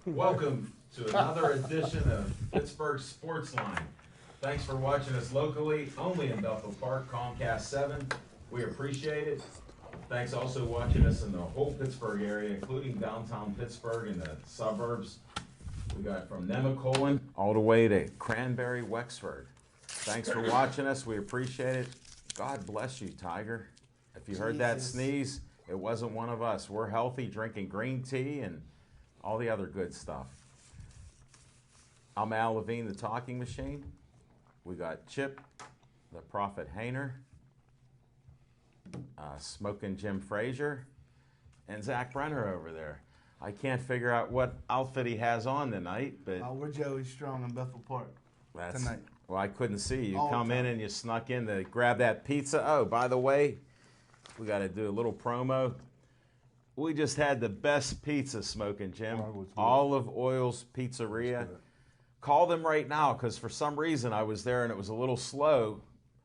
Welcome to another edition of Pittsburgh Sports Line. Thanks for watching us locally, only in Bethel Park, Comcast 7. We appreciate it. Thanks also watching us in the whole Pittsburgh area, including downtown Pittsburgh and the suburbs. We got from Nemacolin all the way to Cranberry, Wexford. Thanks for watching us. We appreciate it. God bless you, Tiger. If you heard that sneeze, it wasn't one of us. We're healthy, drinking green tea and all the other good stuff. I'm Al Levine, the talking machine. We got Chip, the Prophet Hayner, Smoking Jim Frazier, and Zach Brenner over there. I can't figure out what outfit he has on tonight, but we're Joey Strong in Bethel Park tonight. Well, I couldn't see you. All Come in and you snuck in to grab that pizza. Oh, by the way, we got to do a little promo. We just had the best pizza, Smoking Jim. Olive Oil's Pizzeria. Call them right now because for some reason I was there and it was a little slow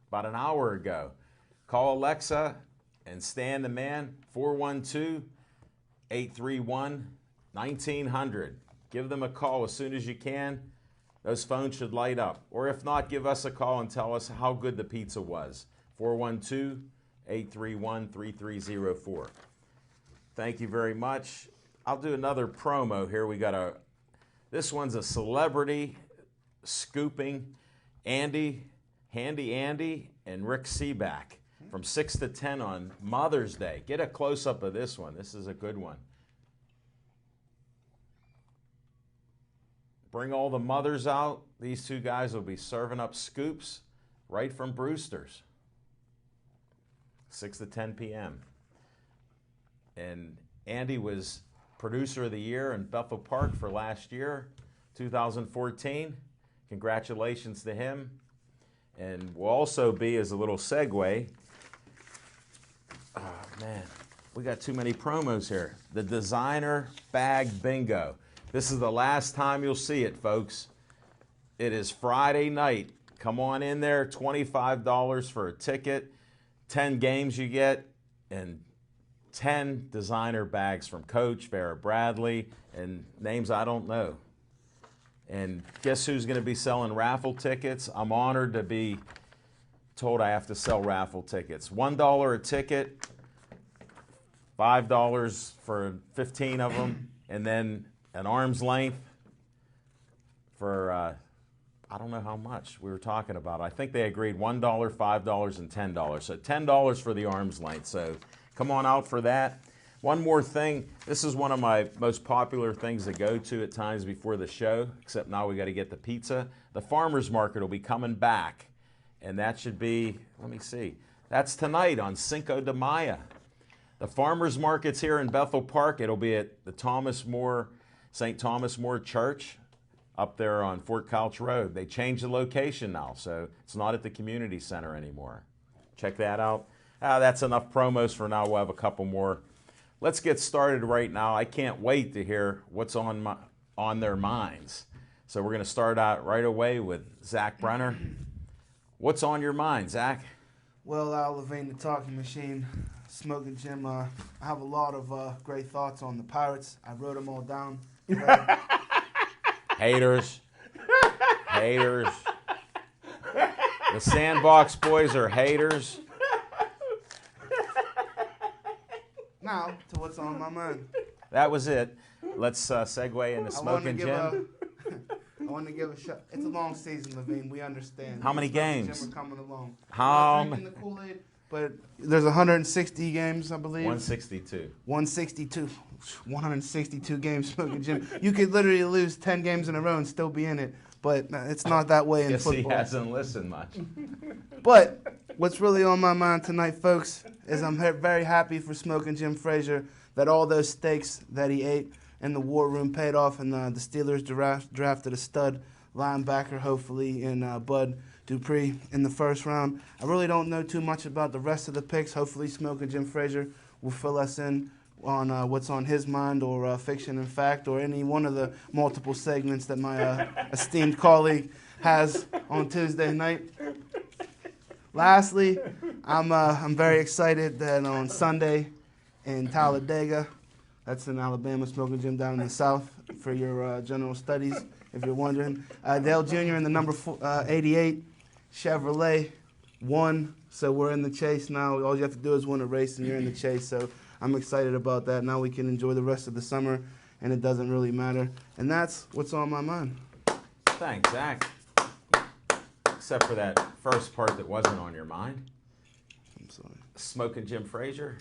about an hour ago. Call Alexa and Stan the man, 412-831-1900. Give them a call as soon as you can. Those phones should light up. Or if not, give us a call and tell us how good the pizza was. 412-831-3304. Thank you very much. I'll do another promo here. We got this one's a celebrity scooping Handy Andy, and Rick Seaback from 6 to 10 on Mother's Day. Get a close-up of this one. This is a good one. Bring all the mothers out. These two guys will be serving up scoops right from Brewster's. 6 to 10 p.m. And Andy was Producer of the Year in Bethel Park for last year, 2014. Congratulations to him. And will also be, as a little segue, oh man, we got too many promos here. The Designer Bag Bingo. This is the last time you'll see it, folks. It is Friday night. Come on in there, $25 for a ticket. 10 games you get, and 10 designer bags from Coach, Vera Bradley, and names I don't know. And guess who's going to be selling raffle tickets? I'm honored to be told I have to sell raffle tickets. $1 a ticket, $5 for 15 of them, and then an arm's length for, I don't know how much we were talking about. I think they agreed $1, $5, and $10. So $10 for the arm's length. So come on out for that. One more thing. This is one of my most popular things to go to at times before the show, except now we got to get the pizza. The farmer's market will be coming back, and that should be, let me see, that's tonight on Cinco de Mayo. The farmer's market's here in Bethel Park. It'll be at the St. Thomas More Church up there on Fort Couch Road. They changed the location now, so it's not at the community center anymore. Check that out. That's enough promos for now. We'll have a couple more. Let's get started right now. I can't wait to hear what's on their minds. So we're going to start out right away with Zach Brenner. What's on your mind, Zach? Well, Al Levine, the talking machine, Smoking Jim. I have a lot of great thoughts on the Pirates. I wrote them all down. Haters. The Sandbox boys are haters. Now to what's on my mind. That was it. Let's segue into Smoking Jim. I want to give a shot. It's a long season, Levine. We understand. How many games? Jim are coming along. How many? The Kool-Aid, but there's 160 games, I believe. 162. 162. 162 games, Smoking Jim. You could literally lose 10 games in a row and still be in it, but it's not that way in Guess football. He hasn't listened much. But what's really on my mind tonight, folks, is I'm very happy for Smoking Jim Frazier that all those steaks that he ate in the war room paid off, and the Steelers drafted a stud linebacker, hopefully, in Bud Dupree in the first round. I really don't know too much about the rest of the picks. Hopefully, Smoking Jim Frazier will fill us in on what's on his mind, or fiction and fact, or any one of the multiple segments that my esteemed colleague has on Tuesday night. Lastly, I'm very excited that on Sunday in Talladega, that's in Alabama, Smoking Jim down in the south, for your general studies, if you're wondering. Dale Jr. in the number 88 Chevrolet won, so we're in the chase now. All you have to do is win a race, and you're in the chase. So I'm excited about that. Now we can enjoy the rest of the summer, and it doesn't really matter. And that's what's on my mind. Thanks, Zach. Except for that first part that wasn't on your mind. I'm sorry. Smoking Jim Frazier,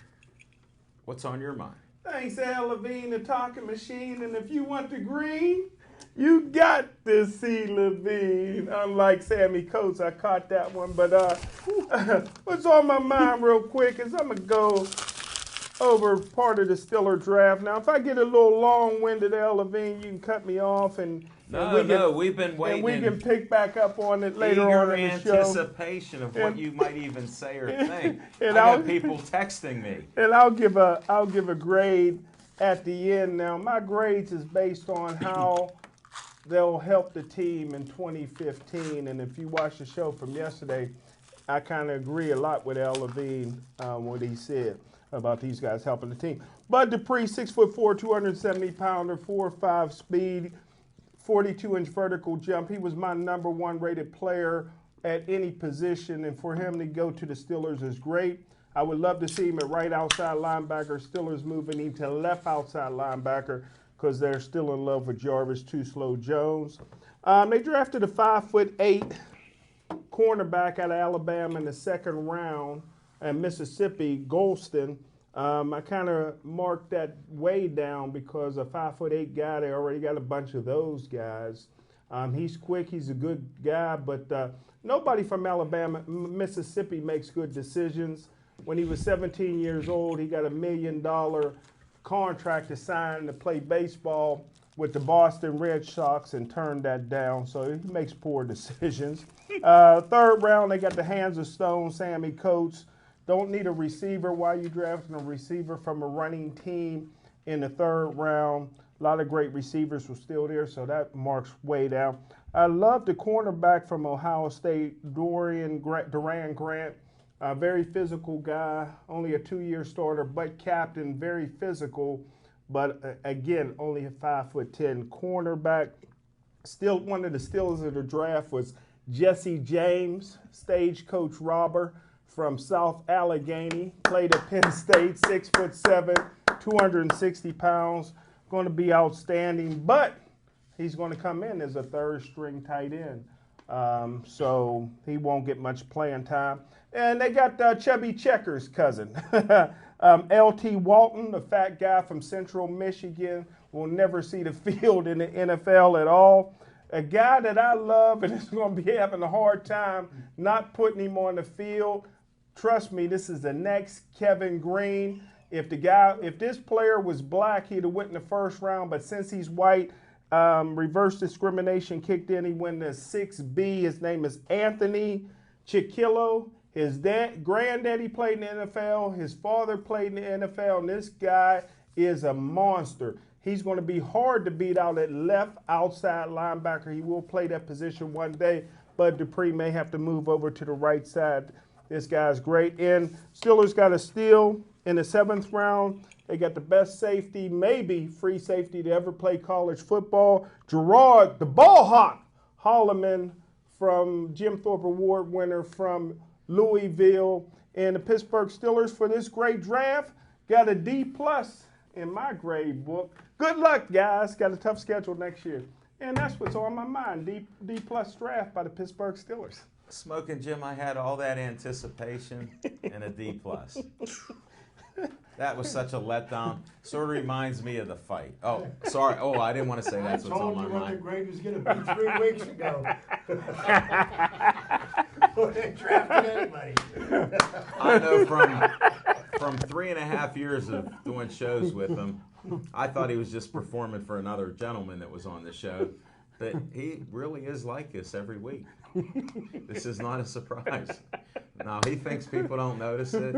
what's on your mind? Thanks, Al Levine, the talking machine. And if you want the green, you got to see Levine. Unlike Sammy Coates, I caught that one. But what's on my mind real quick is I'm going to go over part of the Stiller draft. Now, if I get a little long-winded, Al Levine, you can cut me off. We've been waiting. And we can pick back up on it later on in the show. Anticipation of what you might even say or think. And I got people texting me. And I'll give a grade at the end. Now, my grades is based on how they'll help the team in 2015. And if you watch the show from yesterday, I kind of agree a lot with Al Levine, what he said about these guys helping the team. Bud Dupree, 6'4", 270-pounder, 4.5 speed, 42-inch vertical jump. He was my number 1 rated player at any position, and for him to go to the Steelers is great. I would love to see him at right outside linebacker. Steelers moving him to left outside linebacker because they're still in love with Jarvis Too Slow Jones. They drafted a 5'8" cornerback out of Alabama in the 2nd round, and Mississippi, Golston. I kind of marked that way down because a 5'8" guy, they already got a bunch of those guys. He's quick, he's a good guy, but nobody from Alabama, Mississippi makes good decisions. When he was 17 years old, he got $1 million contract to sign to play baseball with the Boston Red Sox and turned that down, so he makes poor decisions. 3rd round, they got the hands of stone, Sammy Coates. Don't need a receiver. Why are you drafting a receiver from a running team in the 3rd round? A lot of great receivers were still there, so that marks way down. I love the cornerback from Ohio State, Duran Grant. A very physical guy, only a 2-year starter, but captain, very physical. But again, only a 5'10" cornerback. Still, one of the steals of the draft was Jesse James, stagecoach robber from South Allegheny, played at Penn State, 6'7", 260 pounds, going to be outstanding, but he's going to come in as a 3rd-string tight end, so he won't get much playing time. And they got Chubby Checker's cousin, L.T. Walton, the fat guy from Central Michigan, will never see the field in the NFL at all. A guy that I love and is going to be having a hard time not putting him on the field. Trust me, this is the next Kevin Green. If this player was black, he'd have went in the 1st round. But since he's white, reverse discrimination kicked in. He went to 6B. His name is Anthony Chiquillo. His granddaddy played in the NFL. His father played in the NFL. And this guy is a monster. He's going to be hard to beat out at left outside linebacker. He will play that position one day. Bud Dupree may have to move over to the right side. This guy's great. And Steelers got a steal in the 7th round. They got the best safety, maybe free safety to ever play college football. Gerard, the ball hawk, Holloman from Jim Thorpe Award winner from Louisville. And the Pittsburgh Steelers for this great draft got a D+ in my grade book. Good luck, guys. Got a tough schedule next year. And that's what's on my mind, D+ draft by the Pittsburgh Steelers. Smoking Jim, I had all that anticipation and a D+. That was such a letdown. Sort of reminds me of the fight. Oh, sorry. Oh, I didn't want to say that's what's on my mind. I told you what the grade was going to be 3 weeks ago. They drafted anybody. I know from 3.5 years of doing shows with him, I thought he was just performing for another gentleman that was on the show. But he really is like this every week. This is not a surprise. No, he thinks people don't notice it.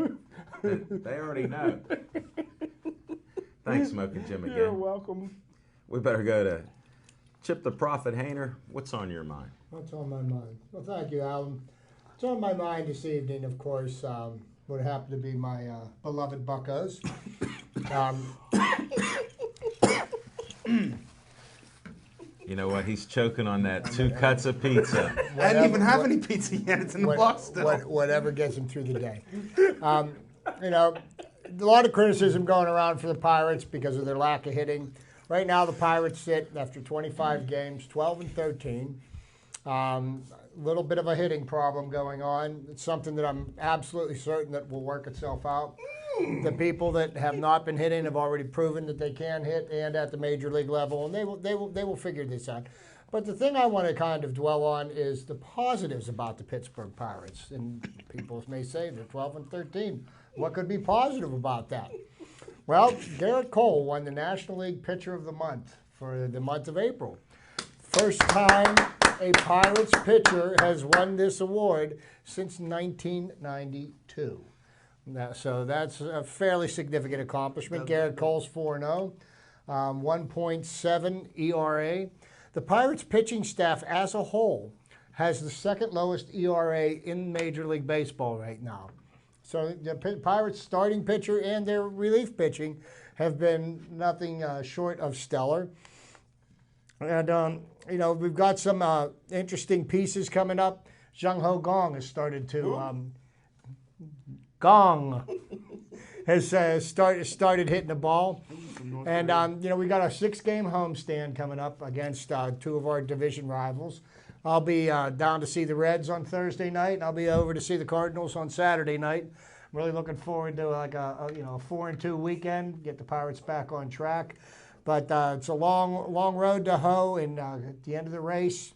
They already know. Thanks, Smoking Jim, again. You're welcome. We better go to Chip the Prophet Hayner. What's on your mind? What's on my mind? Well, thank you, Alan. What's on my mind this evening, of course, would happen to be my beloved You know what? He's choking on that 2 cuts of pizza. I didn't even have any pizza yet. It's in the box still. Whatever gets him through the day. You know, a lot of criticism going around for the Pirates because of their lack of hitting. Right now, the Pirates sit after 25 games, 12-13. Little bit of a hitting problem going on. It's something that I'm absolutely certain that will work itself out. The people that have not been hitting have already proven that they can hit and at the major league level, and they will figure this out. But the thing I want to kind of dwell on is the positives about the Pittsburgh Pirates. And people may say they're 12-13. What could be positive about that? Well, Garrett Cole won the National League Pitcher of the Month for the month of April. First time a Pirates pitcher has won this award since 1992. So that's a fairly significant accomplishment. Garrett Cole's 4-0, 1.7 ERA. The Pirates pitching staff as a whole has the second lowest ERA in Major League Baseball right now. So the Pirates starting pitcher and their relief pitching have been nothing short of stellar. And, you know, we've got some interesting pieces coming up. Jung Ho Gong has started to... has started hitting the ball. And, you know, we got a 6-game homestand coming up against 2 of our division rivals. I'll be down to see the Reds on Thursday night, and I'll be over to see the Cardinals on Saturday night. I'm really looking forward to like a 4-2 weekend, get the Pirates back on track. But it's a long road to hoe, and at the end of the race,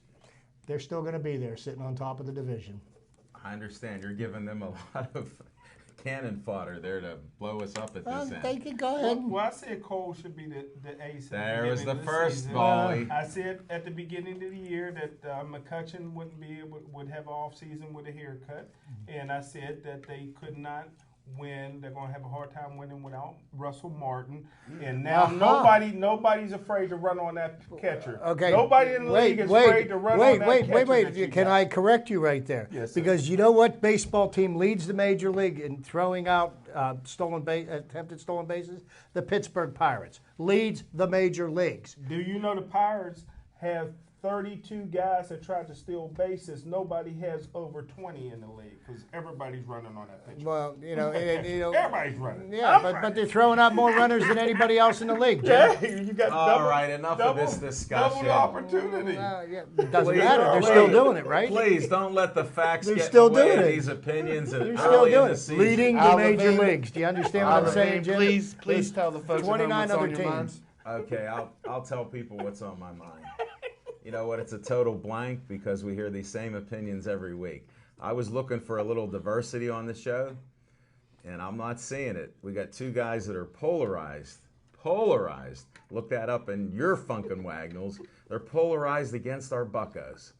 they're still going to be there, sitting on top of the division. I understand. You're giving them a lot of cannon fodder there to blow us up at this end. They can go ahead. Well, I said Cole should be the ace. There was the first season. volley. I said at the beginning of the year that McCutchen would have an off season with a haircut, and I said that they could not win. They're going to have a hard time winning without Russell Martin, and now nobody's afraid to run on that catcher. Okay. Nobody in the league is afraid to run on that catcher. Wait. Can I correct you right there? Yes, sir. Because you know what baseball team leads the major league in throwing out attempted stolen bases? The Pittsburgh Pirates leads the major leagues. Do you know the Pirates have 32 guys that tried to steal bases? Nobody has over 20 in the league because everybody's running on that pitcher. Well, Everybody's running. Yeah, but they're throwing out more runners than anybody else in the league, Jim. Yeah, you got All right, enough of this discussion. Double opportunity. It doesn't matter. They're still doing it, right? Please don't let the facts They're get still in the way doing of it. these opinions. They're still doing it. Leading the Al major Levine. leagues. Do you understand what I'm saying, Jim? Please tell the folks at home 29 what's other on your teams. minds. Okay, I'll tell people what's on my mind. You know what? It's a total blank because we hear these same opinions every week. I was looking for a little diversity on the show, and I'm not seeing it. We got 2 guys that are polarized. Look that up in your Funkin' Wagnalls. They're polarized against our Buccos.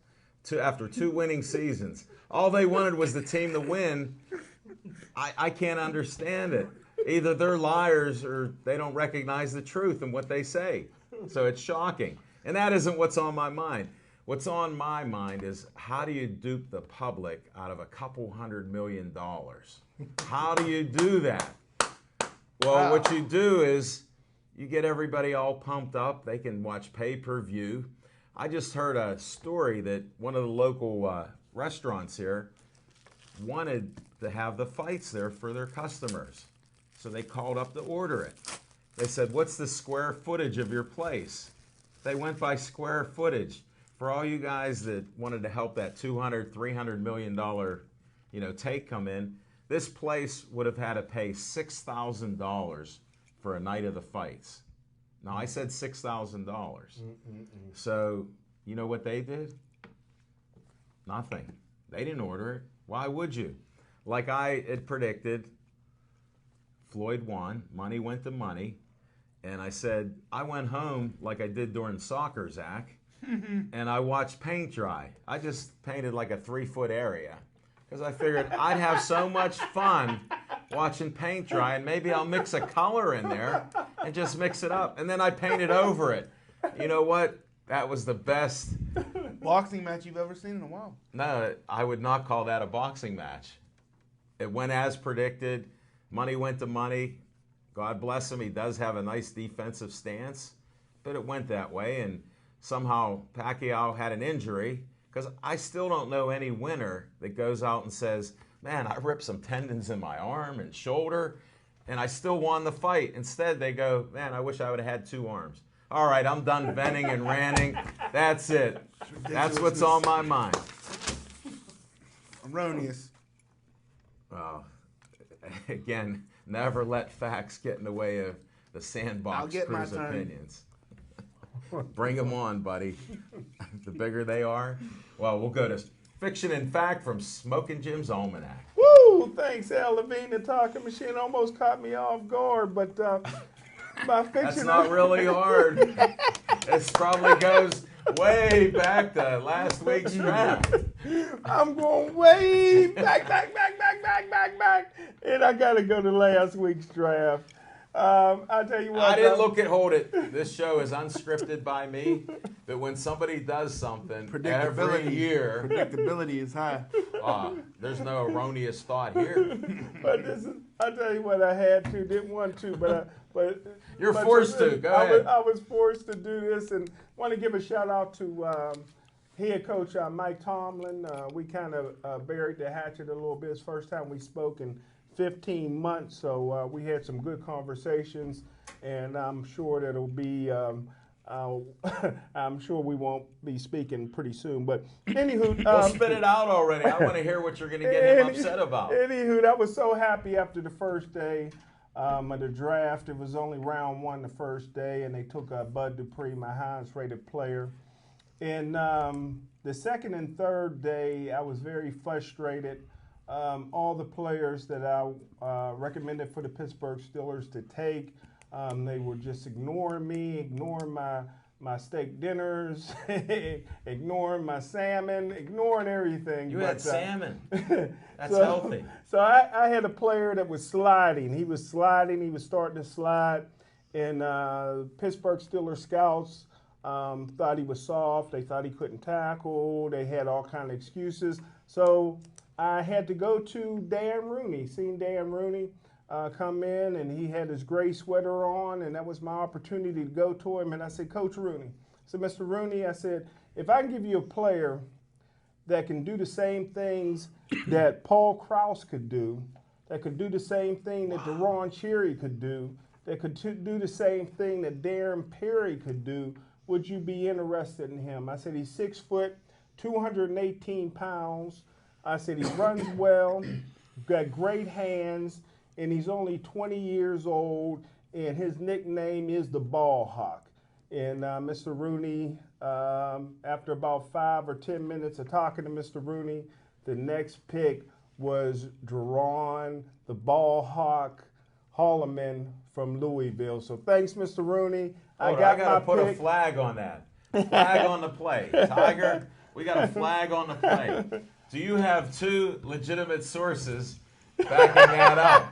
After 2 winning seasons. All they wanted was the team to win. I can't understand it. Either they're liars or they don't recognize the truth in what they say. So it's shocking. And that isn't what's on my mind. What's on my mind is how do you dupe the public out of a couple $100 million? How do you do that? Well, what you do is you get everybody all pumped up. They can watch pay-per-view. I just heard a story that one of the local restaurants here wanted to have the fights there for their customers. So they called up to order it. They said, what's the square footage of your place? They went by square footage. For all you guys that wanted to help that $200, $300 million, take come in, this place would have had to pay $6,000 for a night of the fights. Now, I said $6,000. So, you know what they did? Nothing. They didn't order it. Why would you? Like I had predicted, Floyd won. Money went to money. And I said, I went home like I did during soccer, Zach, and I watched paint dry. I just painted like a 3-foot area because I figured I'd have so much fun watching paint dry, and maybe I'll mix a color in there and just mix it up. And then I painted over it. You know what? That was the best Boxing match you've ever seen in a while. No, I would not call that a boxing match. It went as predicted. Money went to money. God bless him. He does have a nice defensive stance, but it went that way. And somehow Pacquiao had an injury, because I still don't know any winner that goes out and says, man, I ripped some tendons in my arm and shoulder, and I still won the fight. Instead, they go, man, I wish I would have had 2 arms. All right, I'm done venting and ranting. That's it. That's what's on my mind. Erroneous. Again, never let facts get in the way of the Sandbox I'll get my crew's turn. opinions. Bring them on, buddy. The bigger they are. Well, we'll go to Fiction and Fact from Smoking Jim's Almanac. Woo! Thanks, Al Levine. The talking machine almost caught me off guard, but my fiction. That's not really hard. This probably goes way back to last week's draft. I'm going way back, and I got to go to last week's draft. I tell you what. I didn't look at Hold It. This show is unscripted by me. But when somebody does something every year, Predictability is high. there's no erroneous thought here. But this is, I tell you what, I had to, didn't want to, but You're forced to. Go ahead. I was forced to do this, and want to give a shout out to head coach Mike Tomlin. We kind of buried the hatchet a little bit. It's the first time we spoke in 15 months, so we had some good conversations, and I'm sure that it'll be. I'm sure we won't be speaking pretty soon, but anywho, Well, spit it out already. I want to hear what you're going to get him upset about. Anywho, I was so happy after the first day of the draft. It was only round 1 the first day, and they took Bud Dupree, my highest-rated player. And the second and third day, I was very frustrated. All the players that I recommended for the Pittsburgh Steelers to take, they were just ignoring me, ignoring my steak dinners, ignoring my salmon, ignoring everything. You had salmon. That's So- healthy. So I had a player that was sliding. He was sliding. He was starting to slide. And Pittsburgh Steelers scouts thought he was soft. They thought he couldn't tackle. They had all kind of excuses. So I had to go to Dan Rooney. Seen Dan Rooney come in, and he had his gray sweater on, and that was my opportunity to go to him. And I said, Coach Rooney, I said, Mr. Rooney, I said, if I can give you a player that can do the same things that Paul Krause could do, that could do the same thing that Deron Cherry could do, that could do the same thing that Darren Perry could do, would you be interested in him? I said, he's 6 foot, 218 pounds. I said, he runs well, got great hands, and he's only 20 years old, and his nickname is the Ball Hawk. And Mr. Rooney, after about 5 or 10 minutes of talking to Mr. Rooney, the next pick was Deron, the Ball Hawk Holloman from Louisville. So thanks, Mr. Rooney. I got got to my put a pick. flag on that. Flag on the play. Tiger, we got a flag on the play. Do you have 2 legitimate sources backing that up?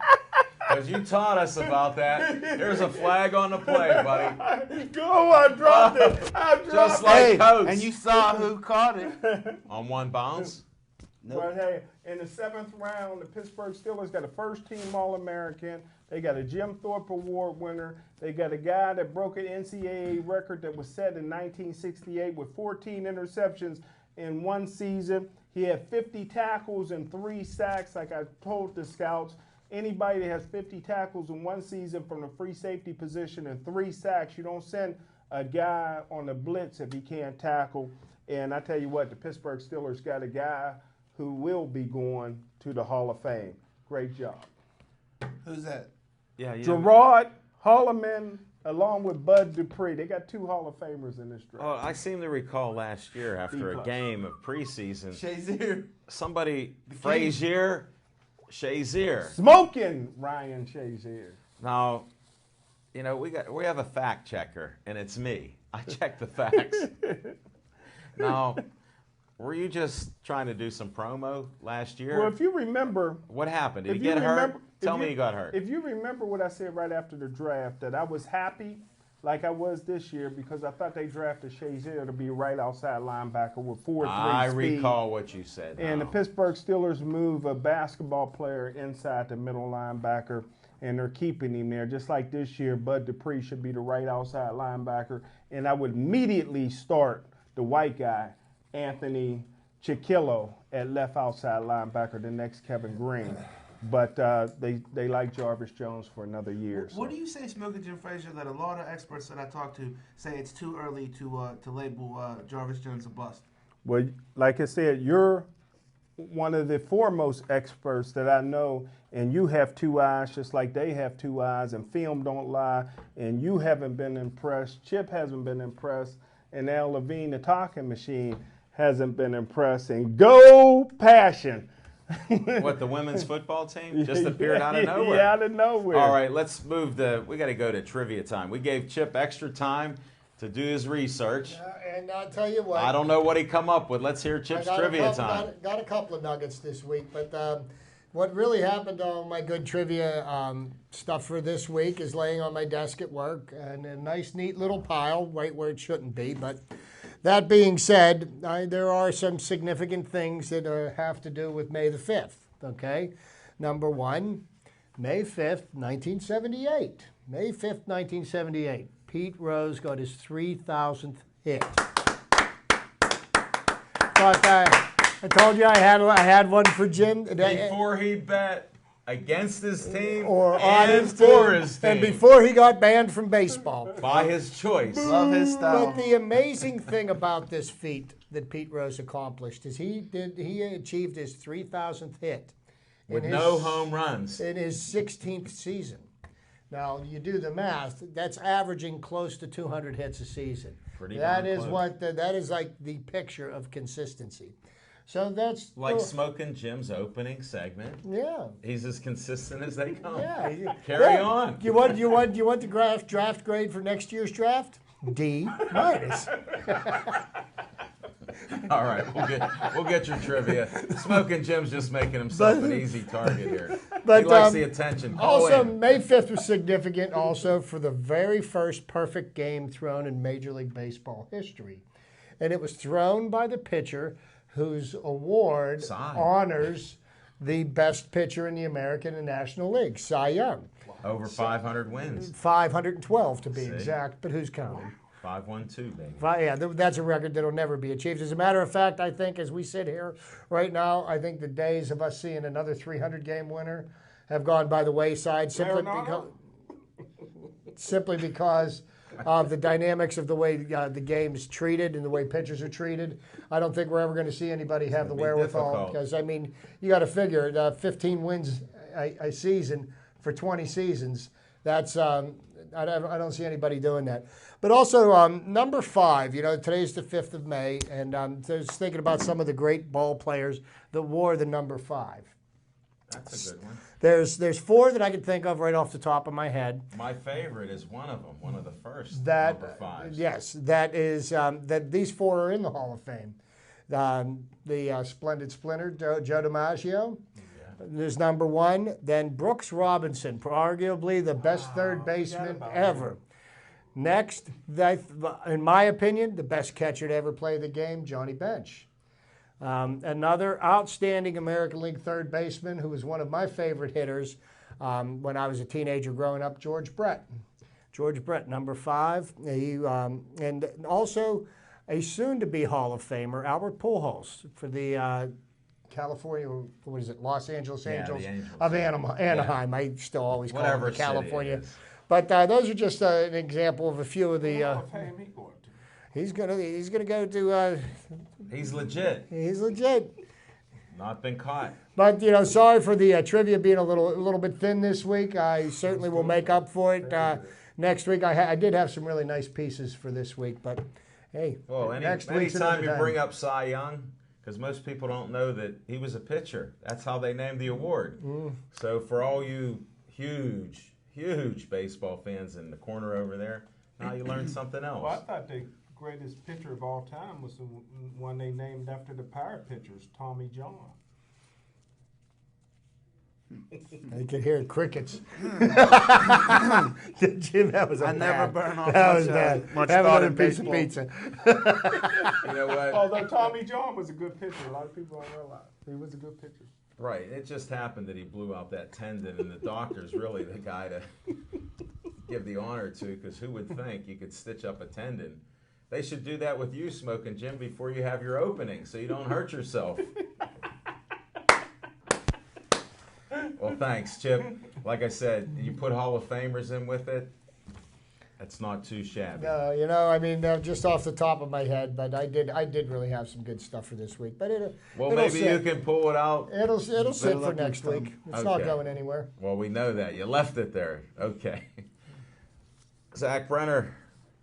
Because you taught us about that. There's a flag on the play, buddy. Go, I dropped it. I dropped Just it. like Hey, Coates. and you saw who caught it. On 1 bounce? But hey, in the 7th round, the Pittsburgh Steelers got a first-team All-American. They got a Jim Thorpe Award winner. They got a guy that broke an NCAA record that was set in 1968 with 14 interceptions in 1 season. He had 50 tackles and 3 sacks, like I told the scouts. Anybody that has 50 tackles in 1 season from the free safety position and 3 sacks, you don't send a guy on a blitz if he can't tackle. And I tell you what, the Pittsburgh Steelers got a guy who will be going to the Hall of Fame. Great job. Who's that? Yeah, yeah. Gerard Holloman, along with Bud Dupree. They got 2 Hall of Famers in this draft. Oh, I seem to recall last year after a B+. game of preseason, Shazier. somebody, king. Shazier. Smoking Ryan Shazier. Now, you know, we have a fact checker, and it's me. I check the facts. Now, were you just trying to do some promo last year? Well, if you remember, What happened? Did if he you get hurt? remember- if Tell me you- he got hurt. If you remember what I said right after the draft, that I was happy like I was this year because I thought they drafted Shazier to be right outside linebacker with 4.3 I speed. recall what you said. And the now. Pittsburgh Steelers move a basketball player inside the middle linebacker. and they're keeping him there. Just like this year, Bud Dupree should be the right outside linebacker, and I would immediately start the white guy, Anthony Chiquillo, at left outside linebacker, the next Kevin Green. But they like Jarvis Jones for another year. What do you say, Smoking Jim Frazier, that a lot of experts that I talk to say it's too early to label Jarvis Jones a bust? Well, like I said, you're one of the foremost experts that I know, and you have two eyes just like they have two eyes, and film don't lie, and you haven't been impressed. Chip hasn't been impressed, and Al Levine, the talking machine, hasn't been impressed. And go Passion! What, the women's football team just appeared out of nowhere? Yeah, out of nowhere. All right, let's move we got to go to trivia time. We gave Chip extra time to do his research. And I'll tell you what. I don't know what he come up with. Let's hear Chip's trivia time. Got a couple of nuggets this week, but what really happened on my good trivia stuff for this week is laying on my desk at work, and a nice, neat little pile right where it shouldn't be. But that being said, there are some significant things that have to do with May the 5th, okay? Number one, May 5th, 1978. May 5th, 1978. Pete Rose got his 3,000th hit. But I told you I had one for Jim. Before he bet against his team Or on and his for team, his team. and before he got banned from baseball. By his choice. Love his style. But the amazing thing about this feat that Pete Rose accomplished is he achieved his 3,000th hit With no home runs. in his 16th season. Now you do the math; that's averaging close to 200 hits a season. Pretty That darn is close. that is like the picture of consistency. So that's Like Smoking Jim's opening segment. yeah. He's as consistent as they come. Yeah. Carry Yeah. on. You want the draft grade for next year's draft? D minus. All right, we'll get your trivia. Smoking Jim's just making himself an easy target here. But, he likes the attention. Call Also, in. May 5th was significant also for the very first perfect game thrown in Major League Baseball history. And it was thrown by the pitcher whose award Cy. honors the best pitcher in the American and National League, Cy Young. Over 500 wins. 512 to be See? exact, but who's counting? 512, baby. Yeah, that's a record that'll never be achieved. As a matter of fact, I think as we sit here right now, I think the days of us seeing another 300-game winner have gone by the wayside simply because of the dynamics of the way the game's treated and the way pitchers are treated. I don't think we're ever going to see anybody have the be wherewithal difficult. because, I mean, you got to figure 15 wins a season for 20 seasons. That's I don't see anybody doing that. But also, number 5, today's the 5th of May, and just thinking about some of the great ball players that wore the number 5. That's a good one. There's 4 that I can think of right off the top of my head. My favorite is one of them, one of the first That number 5s. yes, that is that these 4 are in the Hall of Fame. The Splendid Splinter, Joe DiMaggio. There's number 1. Then Brooks Robinson, arguably the best third baseman ever. Next, in my opinion, the best catcher to ever play the game, Johnny Bench. Another outstanding American League third baseman who was one of my favorite hitters when I was a teenager growing up, George Brett. George Brett, number 5. And also a soon-to-be Hall of Famer, Albert Pujols, for the California, what is it, Los Angeles Angels, the Angels. of Anaheim. I still always call Whatever them city it California. is. But those are just an example of a few of the. Hall of Fame he going to. He's gonna go to. He's legit. He's legit. Not been caught. But sorry for the trivia being a little bit thin this week. I certainly will make up for it next week. I did have some really nice pieces for this week, but hey, Well, next week's anytime you another bring time. up Cy Young, because most people don't know that he was a pitcher. That's how they named the award. So for all you huge baseball fans in the corner over there, now you learned something else. Well, I thought the greatest pitcher of all time was the one they named after the Pirate pitchers, Tommy John. I could hear crickets. Jim, that was I never burn off That much, was bad. much Have thought another in piece of baseball. pizza. You know what? Although Tommy John was a good pitcher, a lot of people don't realize he was a good pitcher. Right. It just happened that he blew out that tendon, and the doctor's really the guy to give the honor to, because who would think you could stitch up a tendon? They should do that with you, Smoking Jim, before you have your opening, so you don't hurt yourself. Well, thanks, Chip. Like I said, you put Hall of Famers in with it. That's not too shabby. No, you know, I mean, just off the top of my head, but I did really have some good stuff for this week. But Well, it'll maybe sit. you can pull it out. It'll sit for luck next next time. week. It's not Okay. going anywhere. Well, we know that. You left it there. Okay. Zach Brenner,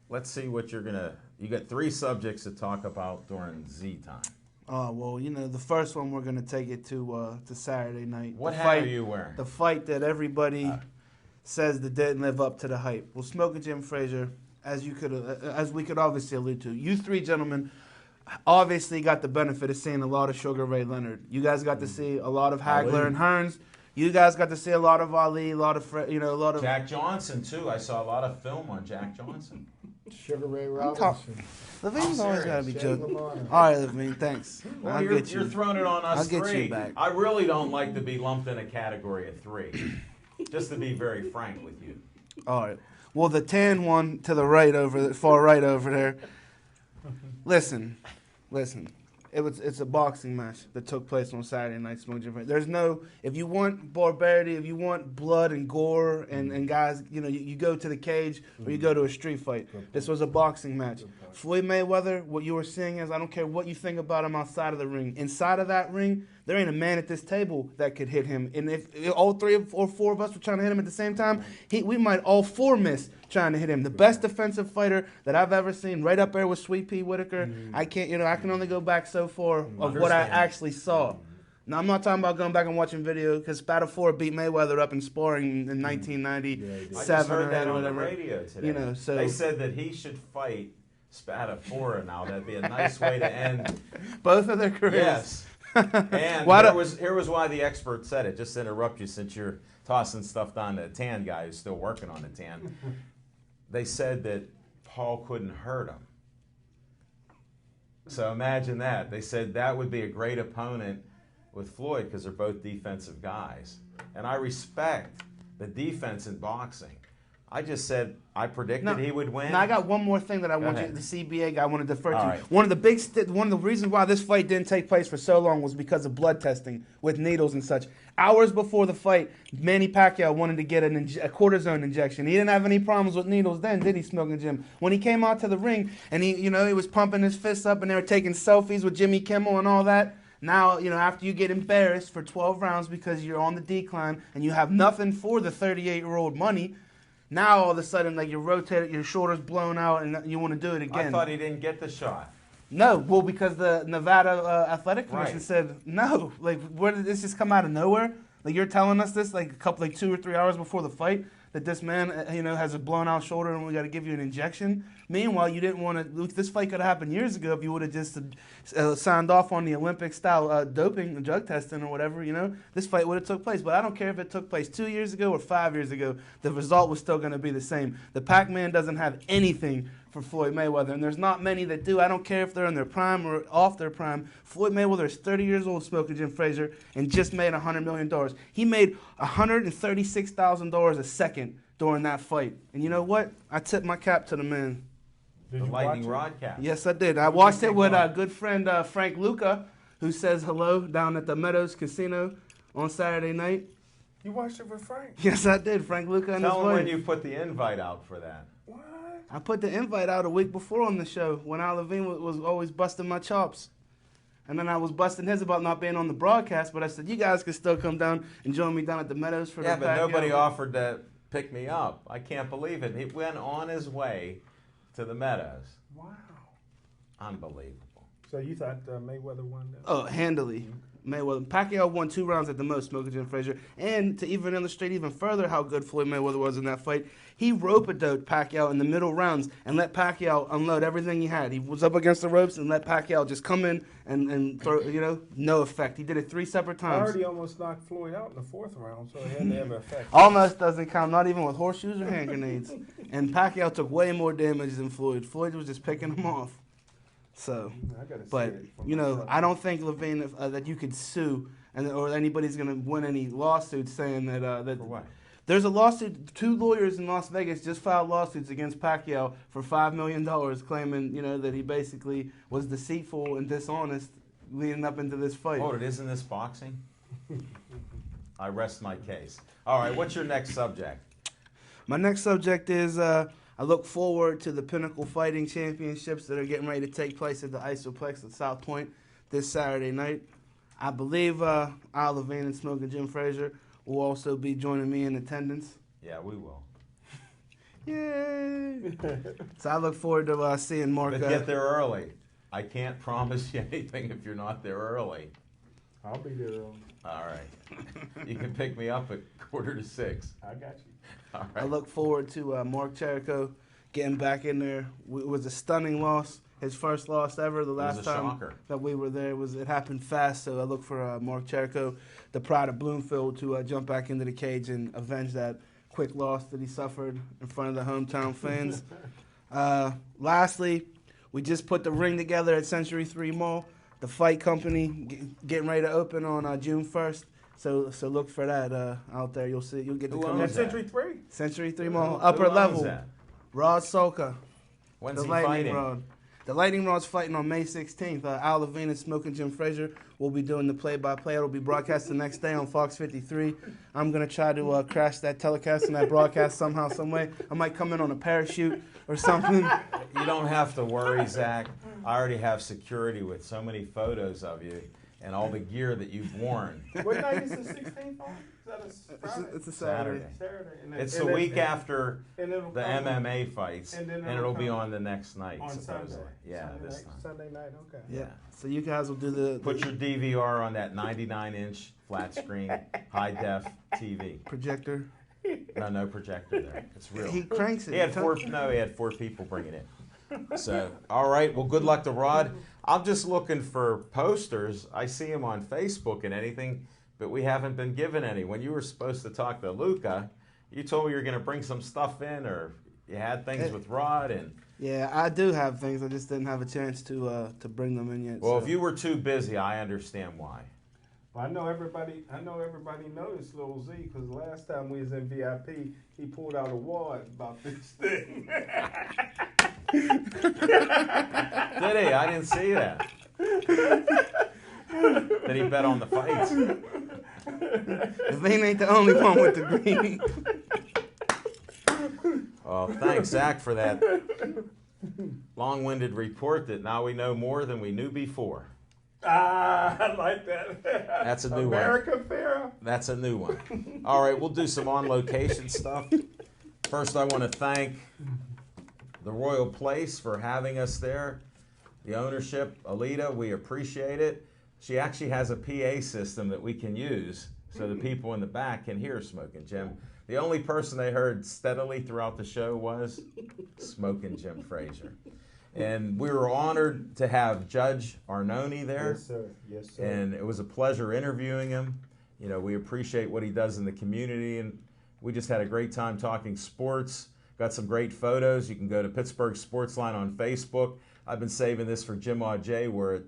let's see what you're going to... You got 3 subjects to talk about during Z time. Oh, well, you know, the first one we're going to take it to Saturday night. What The hat fight- are you wearing? The fight that everybody says that didn't live up to the hype. Well, Smoking Jim Frazier, as we could obviously allude to, you 3 gentlemen obviously got the benefit of seeing a lot of Sugar Ray Leonard. You guys got to see a lot of Hagler Ali. and Hearns. You guys got to see a lot of Ali, a lot of a lot of. Jack Johnson, too. I saw a lot of film on Jack Johnson. Sugar Ray talk- Robinson. Levine's always got to be Jay joking. Romano. All right, Levine, thanks. Well, I'll you're, get you. you're throwing it on us I'll get 3. you back. I really don't like to be lumped in a category of 3. Just to be very frank with you. All right. Well, the tan one to the right far right over there. Listen. It's a boxing match that took place on Saturday night. Smoking Jim Frazier. There's no, if you want barbarity, if you want blood and gore and guys, you know, you go to the cage or you go to a street fight. This was a boxing match. Floyd Mayweather, what you were seeing is, I don't care what you think about him outside of the ring. Inside of that ring, there ain't a man at this table that could hit him. And if all 3 or 4 of us were trying to hit him at the same time, we might all 4 miss trying to hit him. The best defensive fighter that I've ever seen, right up there with Sweet Pea Whitaker. I can only go back so far of what I Understand. actually saw. Now, I'm not talking about going back and watching video, because Spatafor beat Mayweather up in sparring in 1997 I just heard that or on the whatever. radio today. You know, so They said that he should fight Spatafora now. That'd be a nice way to end. both of their careers. Yes. And Why here was why the expert said it. Just to interrupt you, since you're tossing stuff down to the tan guy who's still working on the tan. They said that Paul couldn't hurt him. So imagine that. They said that would be a great opponent with Floyd, because they're both defensive guys. And I respect the defense in boxing. I just said I predicted he would win. Now I got one more thing that I want you, ahead. the CBA guy, I want to defer to. All You. right. One of the reasons why this fight didn't take place for so long was because of blood testing with needles and such. Hours before the fight, Manny Pacquiao wanted to get a cortisone injection. He didn't have any problems with needles then, did he, Smoking Jim? When he came out to the ring and he was pumping his fists up and they were taking selfies with Jimmy Kimmel and all that. Now, after you get embarrassed for 12 rounds because you're on the decline and you have nothing for the 38-year-old money, now all of a sudden, like, you're rotated, your shoulder's blown out, and you want to do it again. I thought he didn't get the shot. No, well, because the Nevada Athletic Commission Right. said no. Like, where did this just come out of nowhere? Like, you're telling us this like 2 or 3 hours before the fight that this man, has a blown out shoulder and we got to give you an injection. Meanwhile, you didn't want to. This fight could have happened years ago if you would have just signed off on the Olympic style doping, drug testing, or whatever. This fight would have took place. But I don't care if it took place 2 years ago or 5 years ago. The result was still going to be the same. The Pac-Man doesn't have anything for Floyd Mayweather, and there's not many that do. I don't care if they're in their prime or off their prime. Floyd Mayweather is 30 years old, Smoking Jim Frazier, and just made $100 million. He made $136,000 a second during that fight. And you know what? I tip my cap to the man. Did The you lightning watch rod cap. Yes, I did. I watched it with a good friend, Frank Luca, who says hello down at the Meadows Casino on Saturday night. it? You watched it with Frank? Yes, I did. Frank Luca and Tell his him when wife. you put the invite out for that. What? I put the invite out a week before on the show when Al Levine was always busting my chops. And then I was busting his about not being on the broadcast, but I said, you guys can still come down and join me down at the Meadows for Yeah, the but nobody Pacquiao. offered to pick me up. I can't believe it. He went on his way to the Meadows. Wow. Unbelievable. So you thought Mayweather won that? Oh, handily. Mayweather. Pacquiao won 2 rounds at the most, Smoking Jim Frazier. And to even illustrate even further how good Floyd Mayweather was in that fight, he rope-a-doed Pacquiao in the middle rounds and let Pacquiao unload everything he had. He was up against the ropes and let Pacquiao just come in and throw, no effect. He did it 3 separate I times. heard he almost knocked Floyd out in the 4th round, so it had to have an effect. Almost doesn't count, not even with horseshoes or hand grenades. And Pacquiao took way more damage than Floyd. Floyd was just picking him off. So... I gotta see But, it for myself. I don't think, Levine, that you could sue or anybody's going to win any lawsuits saying that that For what? there's a lawsuit. 2 lawyers in Las Vegas just filed lawsuits against Pacquiao for $5 million, claiming that he basically was deceitful and dishonest leading up into this fight. Hold it, isn't this boxing? I rest my case. All right, what's your next subject? My next subject is I look forward to the Pinnacle Fighting Championships that are getting ready to take place at the Isoplex at South Point this Saturday night. I believe Al Levine and Smoking Jim Frazier will also be joining me in attendance. Yeah, we will. Yay! So I look forward to seeing Mark. But get there early. I can't promise you anything if you're not there early. I'll be there early. All right. You can pick me up at 5:45. I got you. All I right. look forward to Mark Cherico getting back in there. It was a stunning loss. His first loss ever. The last was a time shocker. that we were there it happened fast. So I look for Mark Cherico, the pride of Bloomfield, to jump back into the cage and avenge that quick loss that he suffered in front of the hometown fans. Lastly, we just put the ring together at Century 3 Mall. The Fight Company getting ready to open on June 1st. So look for that out there. You'll see. You'll get to Who come owns in. that? Century 3? Century 3 Mall, Who upper owns level. that? Rod Solka, When's the he Lightning fighting? Rod. The Lightning Rod's fighting on May 16th. Al Levine and Smoking Jim Frazier will be doing the play-by-play. It'll be broadcast the next day on Fox 53. I'm going to try to crash that telecast and that broadcast somehow, some way. I might come in on a parachute or something. You don't have to worry, Zach. I already have security with so many photos of you and all the gear that you've worn. What night is the 16th on? Is that a Friday? It's a Saturday. Saturday. And It's and the then- week after and it'll the come MMA fights, and and then it'll it'll be come on the next night, on supposedly. Sunday. Yeah, Sunday this night, time. Sunday night, okay. Yeah. So you guys will do the Put your DVR on that 99-inch flat screen, high-def TV. projector. No projector there. It's real. He cranks it. He had four people bring it in. So, all right. Well, good luck to Rod. I'm just looking for posters. I see him on Facebook and anything, but we haven't been given any. When you were supposed to talk to Luca, you told me you were going to bring some stuff in, or you had things with Rod. And Yeah, I do have things. I just didn't have a chance to bring them in yet. well, so. if you were too busy, I understand why. Well, I know everybody noticed Lil Z because last time we was in VIP, he pulled out a wad about this thing. Did he? I didn't see that. Did he bet on the fights? Levine ain't the only one with the green. Oh, thanks, Zach, for that long-winded report that now we know more than we knew before. I like that. That's a new one. America Pharaoh. That's a new one. All right, we'll do some on-location stuff. First, I want to thank the Royal Place for having us there. The ownership, Alita, we appreciate it. She actually has a PA system that we can use so the people in the back can hear Smoking Jim. The only person they heard steadily throughout the show was Smoking Jim Frazier. And we were honored to have Judge Arnone there. Yes, sir. Yes, sir. And it was a pleasure interviewing him. You know, we appreciate what he does in the community, and we just had a great time talking sports. Got some great photos. You can go to Pittsburgh Sportsline on Facebook. I've been saving this for Jim Auger. We're at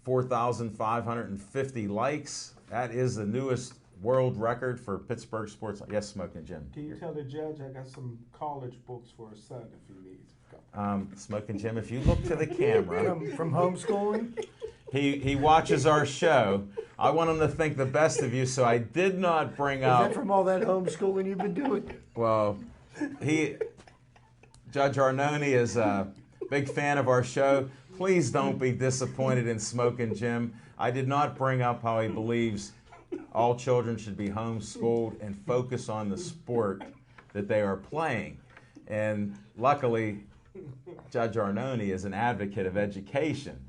4,550 likes. That is the newest world record for Pittsburgh Sportsline. Yes, Smoking Jim. Can you tell the judge I got some college books for his son if he needs? Smoking Jim, if you look to the camera, From homeschooling? he watches our show. I want him to think the best of you, so I did not bring Is up. that from all that homeschooling you've been doing? Well, Judge Arnone is a big fan of our show. Please don't be disappointed in Smoking Jim. I did not bring up how he believes all children should be homeschooled and focus on the sport that they are playing. And luckily, Judge Arnone is an advocate of education.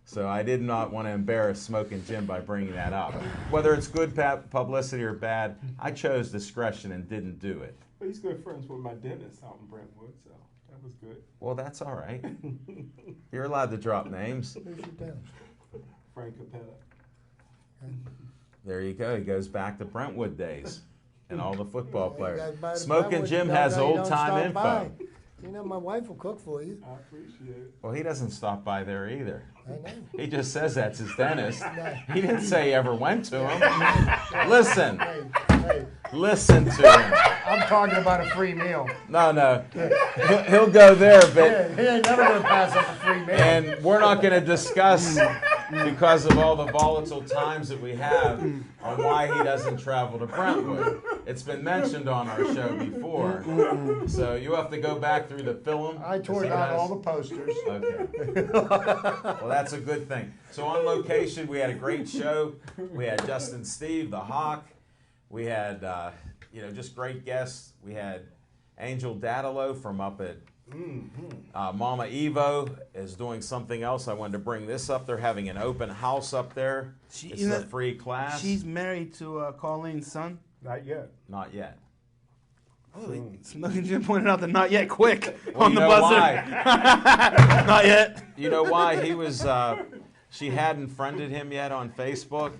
So I did not want to embarrass Smoking Jim by bringing that up. Whether it's good publicity or bad, I chose discretion and didn't do it. Well, he's good friends with my dentist out in Brentwood, so that was good. Well, that's all right. You're allowed to drop names. Who's your dentist? Frank Capella. There you go. He goes back to Brentwood days and all the football You players. guys buy the Smoking Brentwood, Jim don't has know you don't old-time stop info. by. You know, my wife will cook for you. I appreciate it. Well, he doesn't stop by there either. I know. He just says that's his dentist. No. He didn't say he ever went to him. Listen. Hey, Listen to him. I'm talking about a free meal. No. He'll go there, He but ain't never gonna pass up a free meal. and we're not going to discuss because of all the volatile times that we have on why he doesn't travel to Brentwood. It's been mentioned on our show before, so you have to go back through the film. I tore to see down us. all the posters. Okay. Well, that's a good thing. So on location, we had a great show. We had Justin Steve, the Hawk. We had, just great guests. We had Angel Dadalo from up at Mama Evo is doing something else. I wanted to bring this up. They're having an open house up there. It's a free class. She's married to Colleen's son. Not yet. Not yet. Oh, Smoking Jim pointed out the not yet quick Well, on you the know buzzer. why? Not yet. You know why? He was, she hadn't friended him yet on Facebook.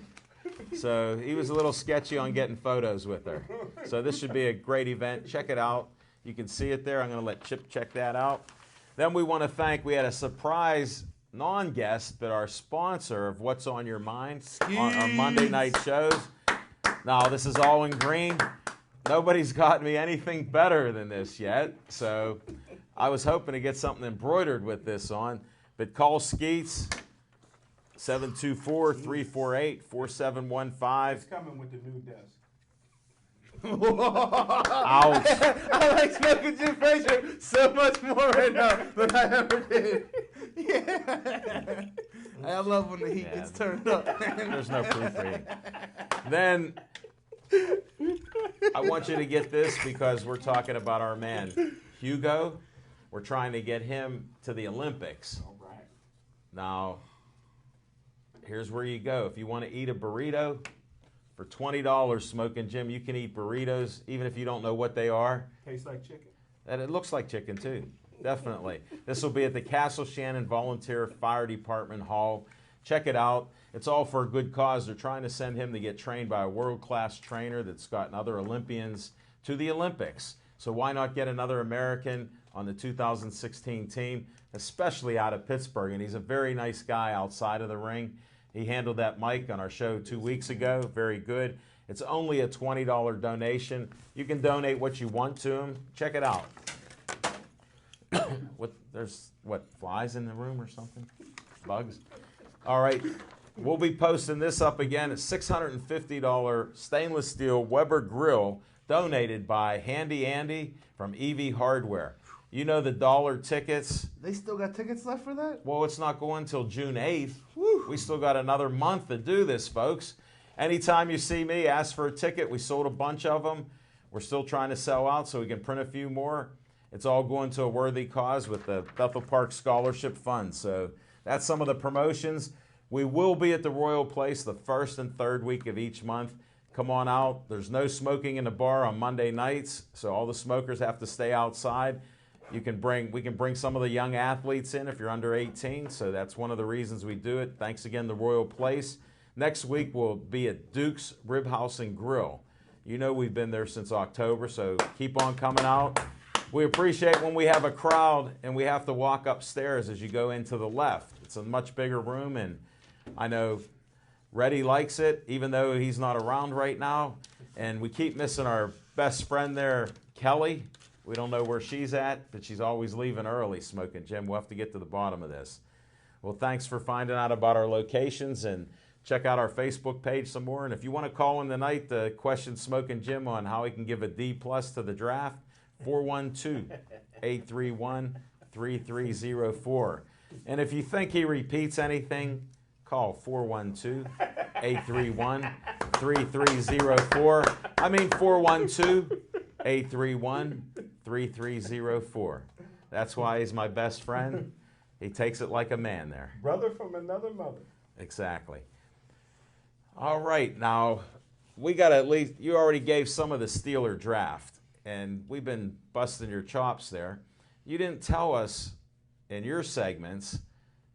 So he was a little sketchy on getting photos with her. So this should be a great event. Check it out. You can see it there. I'm going to let Chip check that out. Then we want to thank, we had a surprise non-guest, but our sponsor of What's on Your Mind on our Monday night shows. Now, this is all in green. Nobody's got me anything better than this yet. So I was hoping to get something embroidered with this on. But call Skeets, 724-348-4715. It's coming with the new desk. Ouch. I like Smoking Jim Frazier so much more right now than I ever did. Yeah. I love when the heat Yeah. gets turned up. There's no proofreading. Then I want you to get this because we're talking about our man, Hugo. We're trying to get him to the Olympics. All right. Now, here's where you go. If you want to eat a burrito, for $20, Smoking Jim, you can eat burritos even if you don't know what they are. Tastes like chicken. And it looks like chicken too, definitely. This will be at the Castle Shannon Volunteer Fire Department Hall. Check it out. It's all for a good cause. They're trying to send him to get trained by a world-class trainer that's gotten other Olympians to the Olympics. So why not get another American on the 2016 team, especially out of Pittsburgh? And he's a very nice guy outside of the ring. He handled that mic on our show 2 weeks ago. Very good. It's only a $20 donation. You can donate what you want to him. Check it out. There's flies in the room or something? Bugs? All right. We'll be posting this up again. A $650 stainless steel Weber grill donated by Handy Andy from EV Hardware. You know the dollar tickets. They still got tickets left for that? Well, it's not going until June 8th. We still got another month to do this, folks. Anytime you see me, ask for a ticket. We sold a bunch of them. We're still trying to sell out so we can print a few more. It's all going to a worthy cause with the Bethel Park Scholarship Fund. So that's some of the promotions. We will be at the Royal Place the first and third week of each month. Come on out. There's no smoking in the bar on Monday nights, so all the smokers have to stay outside. We can bring some of the young athletes in if you're under 18, so that's one of the reasons we do it. Thanks again to Royal Place. Next week we'll be at Duke's Rib House and Grill. You know we've been there since October, so keep on coming out. We appreciate when we have a crowd and we have to walk upstairs as you go into the left. It's a much bigger room, and I know Reddy likes it, even though he's not around right now. And we keep missing our best friend there, Kelly. We don't know where she's at, but she's always leaving early, Smoking Jim. We'll have to get to the bottom of this. Well, thanks for finding out about our locations, and check out our Facebook page some more. And if you want to call in tonight to question Smoking Jim on how he can give a D+ to the draft, 412-831-3304. And if you think he repeats anything, call 412-831-3304. I mean 412-831-3304. That's why he's my best friend. He takes it like a man there. Brother from another mother. Exactly. All right, now we got at least, you already gave some of the Steeler draft, and we've been busting your chops there. You didn't tell us in your segments,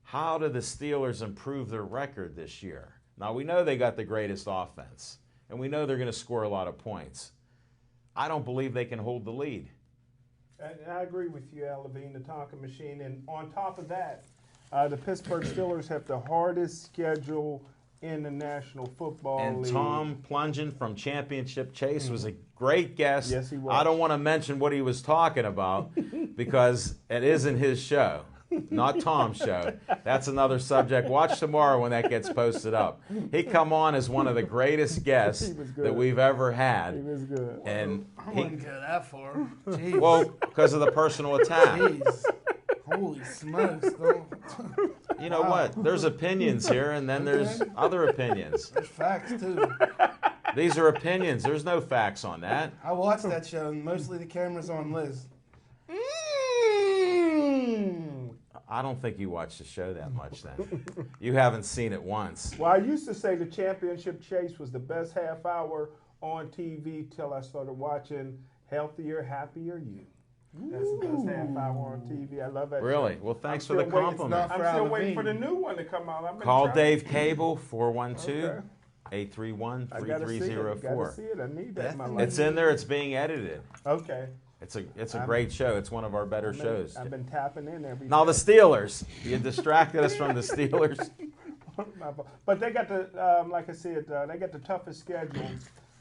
how do the Steelers improve their record this year? Now, we know they got the greatest offense, and we know they're going to score a lot of points. I don't believe they can hold the lead. And I agree with you, Al Levine, the Tonka machine. And on top of that, the Pittsburgh Steelers have the hardest schedule in the National Football And League. Tom Plungen from Championship Chase was a great guest. Yes, he was. I don't want to mention what he was talking about because it isn't his show, not Tom's show. That's another subject. Watch tomorrow when that gets posted up. He come on as one of the greatest guests He was good. that we've ever He had. was good. And I he, wouldn't go that far. Jeez. well, because of the personal attack. Jeez. Holy smokes, though. You know what? There's opinions here, and then there's other opinions. There's facts, too. These are opinions. There's no facts on that. I watched that show, and mostly the camera's on Liz. I don't think you watch the show that much then. You haven't seen it once. Well, I used to say the Championship Chase was the best half hour on TV till I started watching Healthier, Happier You. That's the best half hour on TV. I love that. Really? show. Well, thanks I'm for the still waiting- compliment. not I'm for still Al waiting for the Levine. new one to come out. I've been Call trying. Dave Cable, Okay. 412-831-3304. I gotta see it. Gotta see it. I need that in my life. It's in there. It's being edited. Okay. It's a great show. It's one of our better shows. I've been tapping in every Now the day. Steelers. You distracted us from the Steelers. My fault. But they got the, like I said, they got the toughest schedule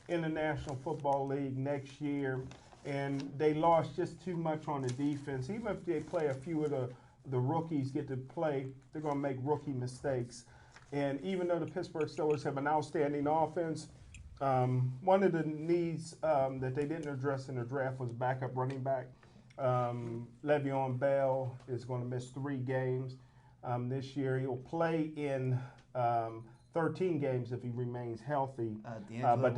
in the National Football League next year, and they lost just too much on the defense. Even if they play a few of the rookies get to play, they're going to make rookie mistakes. And even though the Pittsburgh Steelers have an outstanding offense, one of the needs that they didn't address in the draft was backup running back. Le'Veon Bell is going to miss 3 games this year. He'll play in 13 games if he remains healthy. But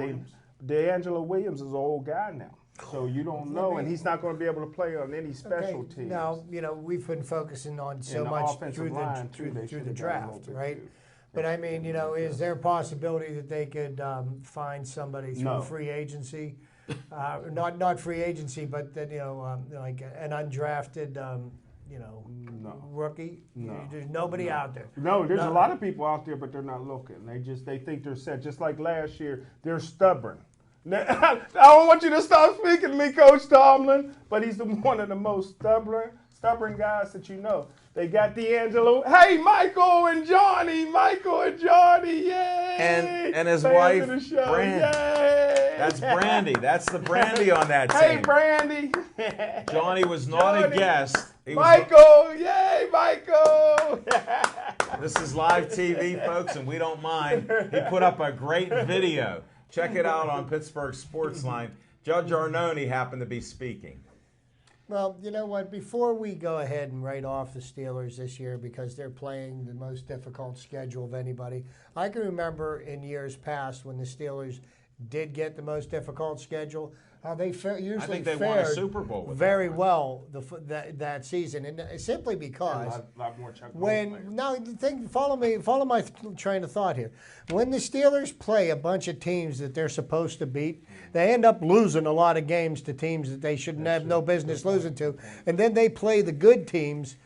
D'Angelo Williams is an old guy now, so you don't know, and he's not going to be able to play on any special teams. Now, we've been focusing on so And the much offensive through line, too, they the should've done a draft, little bit, right? too. But I mean, is there a possibility that they could find somebody through No. free agency? Not free agency, but that like an undrafted rookie. No. There's nobody out there. No, there's a No. lot of people out there, but they're not looking. They think they're set. Just like last year, they're stubborn. Now, I don't want you to stop speaking to me, Coach Tomlin, but he's one of the most stubborn guys that you know. They got D'Angelo. Hey, Michael and Johnny, yay! And his Fans wife, of the show, Brand. yay! That's Brandy. That's the Brandy on that Hey, team. Brandy. Johnny was not a Johnny. guest. He was Michael, yay, Michael! This is live TV, folks, and we don't mind. He put up a great video. Check it out on Pittsburgh Sportsline. Judge Arnone happened to be speaking. Well, you know what? Before we go ahead and write off the Steelers this year because they're playing the most difficult schedule of anybody, I can remember in years past when the Steelers did get the most difficult schedule, how they usually I think they fared won a Super Bowl with very that one. well that season, and simply because lot more Chuck when Noll players. now follow my train of thought here. When the Steelers play a bunch of teams that they're supposed to beat, they end up losing a lot of games to teams that they shouldn't have no business losing to, and then they play the good teams.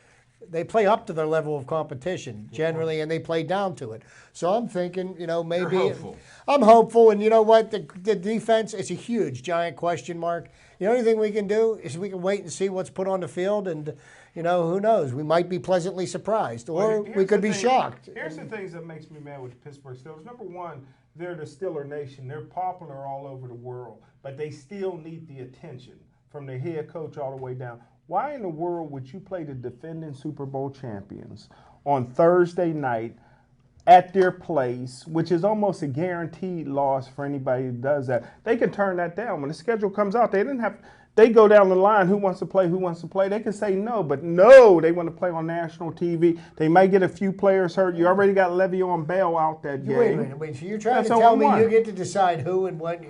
They play up to their level of competition generally, and they play down to it. So I'm thinking, maybe hopeful. I'm hopeful, and you know what? The defense is a huge, giant question mark. The only thing we can do is we can wait and see what's put on the field, and who knows? We might be pleasantly surprised, or Well, we here's could the be thing- shocked. Here's the things that makes me mad with the Pittsburgh Steelers. Number one, they're the Steeler Nation. They're popular all over the world, but they still need the attention from the head coach all the way down. Why in the world would you play the defending Super Bowl champions on Thursday night at their place, which is almost a guaranteed loss for anybody who does that? They can turn that down. When the schedule comes out, they go down the line, who wants to play. They can say no, but no, they want to play on national TV. They might get a few players hurt. You already got Le'Veon Bell out that game. Wait a minute. Wait, so you're trying That's to tell me 0-1. you get to decide who and when?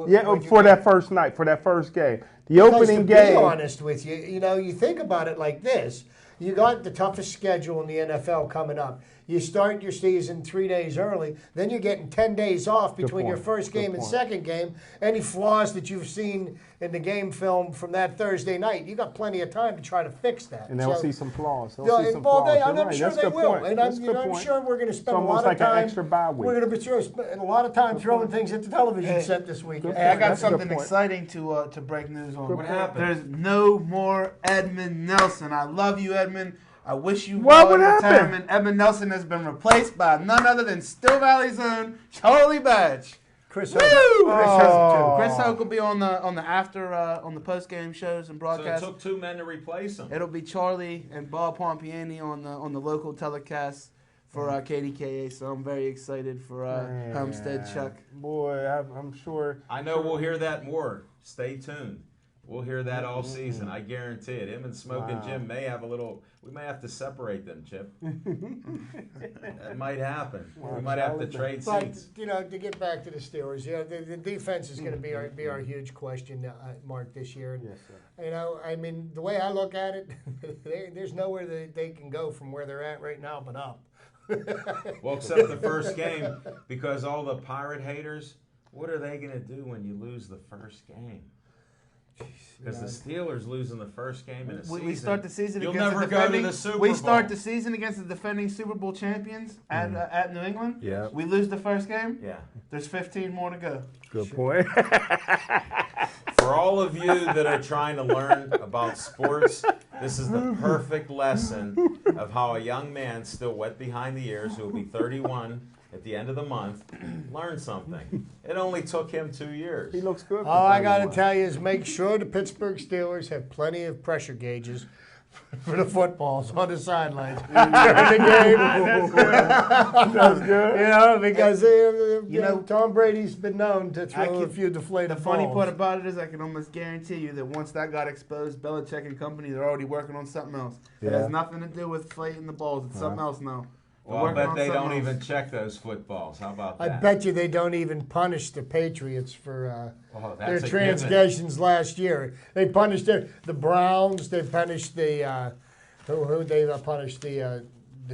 Yeah, for that first night, for that first game. The Because opening to be game. honest with you, you think about it like this. You got the toughest schedule in the NFL coming up. You start your season 3 days early, then you're getting 10 days off between your first game and second game. Any flaws that you've seen in the game film from that Thursday night, you got plenty of time to try to fix that. And they'll see some flaws. I'm You're sure right. they will. And I'm sure we're going to spend a lot of time. An extra bye week. We're going to be spending a lot of time throwing things at the television set this weekend. Hey, I got That's a good something point. exciting to break news on. What happened? There's no more Edmund Nelson. I love you, Edmund. I wish you What well in would happen? retirement. Edmund Nelson has been replaced by none other than Still Valley's own Charlie Badge. Chris Woo! Hogan. Chris Hoke will be on the after on the post game shows and So it broadcasts. took 2 men to replace him. It'll be Charlie and Bob Pompiani on the local telecast for KDKA. So I'm very excited for Homestead Chuck. Boy, I'm sure. I know we'll hear that more. Stay tuned. We'll hear that all season. I guarantee it. Him and Smoking Jim may have a little. We may have to separate them, Chip. That might happen. We might have to trade But, seats. to get back to the Steelers, the defense is going to be our huge question mark this year. Yes, sir. I mean, the way I look at it, there's nowhere that they can go from where they're at right now but up. Well, except the first game, because all the Pirate haters, what are they going to do when you lose the first game? Because the Steelers losing the first game in a season. We start the season You'll against never the go to defending. the Super We Bowl. start the season against the defending Super Bowl champions at New England. Yeah. We lose the first game. Yeah. There's 15 more to go. Good point. For all of you that are trying to learn about sports, this is the perfect lesson of how a young man still wet behind the ears, who will be 31 at the end of the month, learn something. It only took him 2 years. He looks good. All I got to tell you is make sure the Pittsburgh Steelers have plenty of pressure gauges for the footballs on the sidelines during the game. That's good. Because Tom Brady's been known to throw a few deflated The funny balls. part about it is I can almost guarantee you that once that got exposed, Belichick and company, they're already working on something else. It Yeah. has nothing to do with inflating the balls. It's something else now. They're Well, I working bet on they something don't else. even check those footballs. How about I that? bet you they don't even punish the Patriots for Oh, their that's a transgressions last year. They punished the Browns. They punished the who they punished the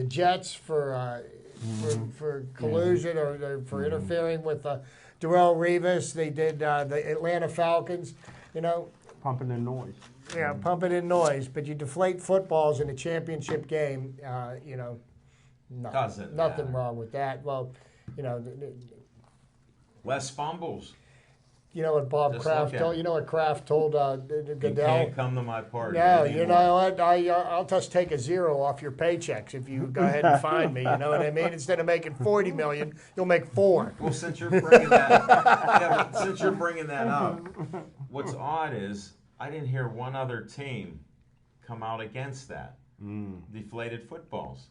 Jets for collusion or for interfering with Darrelle Revis. They did the Atlanta Falcons. Pumping the noise. Yeah, pumping in noise, but you deflate footballs in a championship game. Doesn't nothing matter. wrong with that. Well, Less fumbles. you know what Bob Just Kraft look at told. it. You know what Kraft told You Goodell. can't come to my party. No, anymore. you know what? I'll just take a zero off your paychecks if you go ahead and find me. You know what I mean? Instead of making $40 million, you'll make $4 million. Well, since you're bringing that, since you're bringing that up, what's odd is I didn't hear one other team come out against that. Deflated footballs.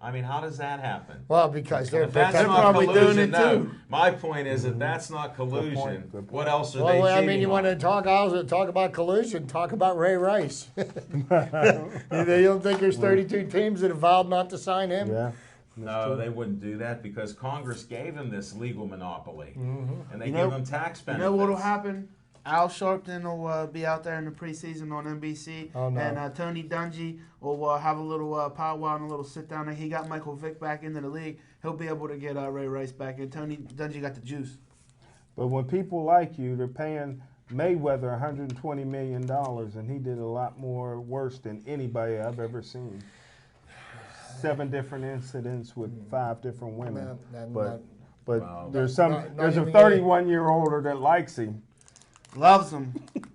I mean, how does that happen? Well, because they're If that's they're not probably collusion, doing it no. too. My point is that that's not collusion. Good point. What else are they Well, I cheating mean, you want on? to talk about collusion? Talk about Ray Rice. You don't think there's 32 teams that have vowed not to sign him? Yeah. No, they wouldn't do that because Congress gave him this legal monopoly, and they You give know- him tax You benefits. know what'll happen? Al Sharpton will be out there in the preseason on NBC, Oh, no. and Tony Dungy will have a little powwow and a little sit down. And he got Michael Vick back into the league. He'll be able to get Ray Rice back in. Tony Dungy got the juice. But when people like you, they're paying Mayweather $120 million, and he did a lot more worse than anybody I've ever seen. 7 different incidents with 5 different women. But Wow. there's not there's a even 31-year-older that likes him. Loves him.